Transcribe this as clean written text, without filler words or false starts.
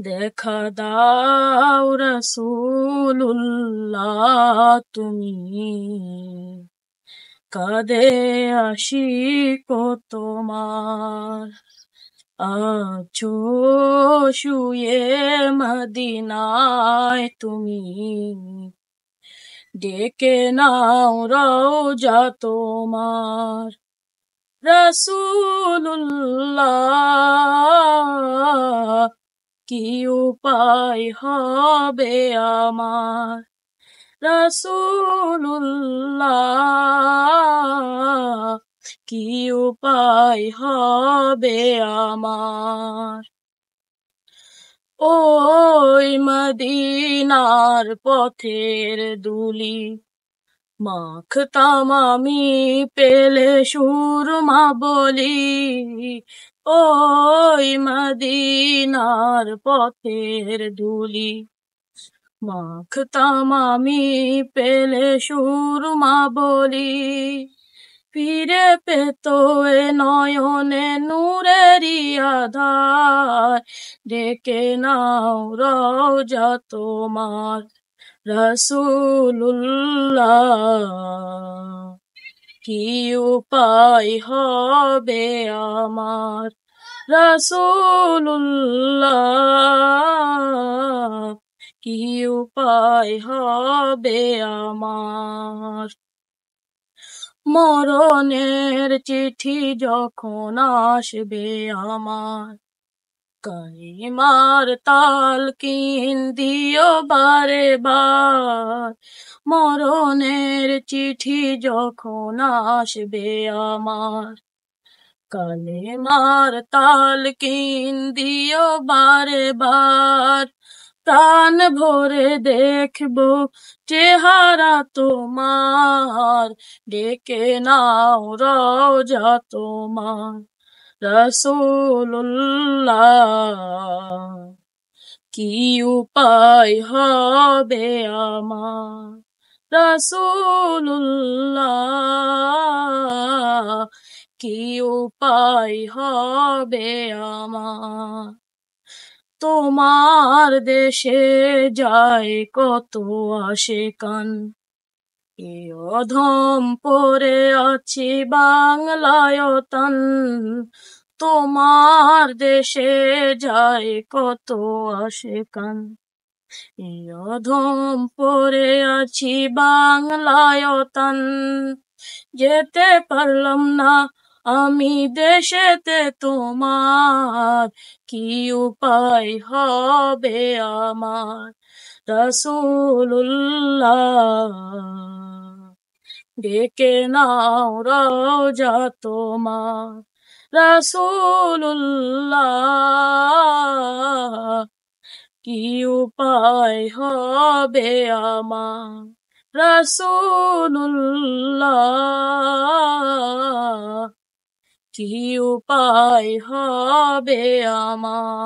দেখা দাও রাসূলুল্লাহ তুমি, কাঁদে আশিক তোমার। আছো শুয়ে মদিনায় তুমি, ডেকে নাও রওজা তোমার। রাসূলুল্লাহ কি উপায় হবে আমার, রাসূলুল্লাহ কি উপায় হবে আমার। ওই মদিনার পথের ধুলি মাখতাম আমি, পেলে সুরমা বলি। ওই মদিনার পথের ধুলি মাখতাম আমি, পেলে সুরমা বলি। ফিরে পেত এ নয়নে নূরেরই আধার, ডেকে নাও রওজা তোমার। রাসূলুল্লাহ কি উপায় হবে আমার, রাসূলুল্লাহ কি উপায় হবে আমার। মরণের চিঠি যখন আসবে আমার, কালিমার তালকিন দিও বারে বার। মরণের চিঠি যখন আসবে আমার, কালিমার তালকিন দিও বারে বার। প্রাণ ভরে দেখবো চেহারা তোমার, ডেকে নাও রওজা তোমার। রাসূলুল্লাহ কি উপায় হবে আমার, রাসূলুল্লাহ কি উপায় হবে আমার। তোমার দেশে যায় কত আশিকান, এ অধম পড়ে আছি বাংলায় তান। তোমার দেশে যায় কত আশিকান, এ অধম পড়ে আছি বাংলায় তান। যেতে পারলাম না আমি দেশেতে তোমার, কি উপায় হবে আমার, রাসূলুল্লাহ ডেকে নাও রওজা তোমার। রাসূলুল্লাহ কি উপায় হবে আমার, রাসূলুল্লাহ কি উপায় হবে আমার।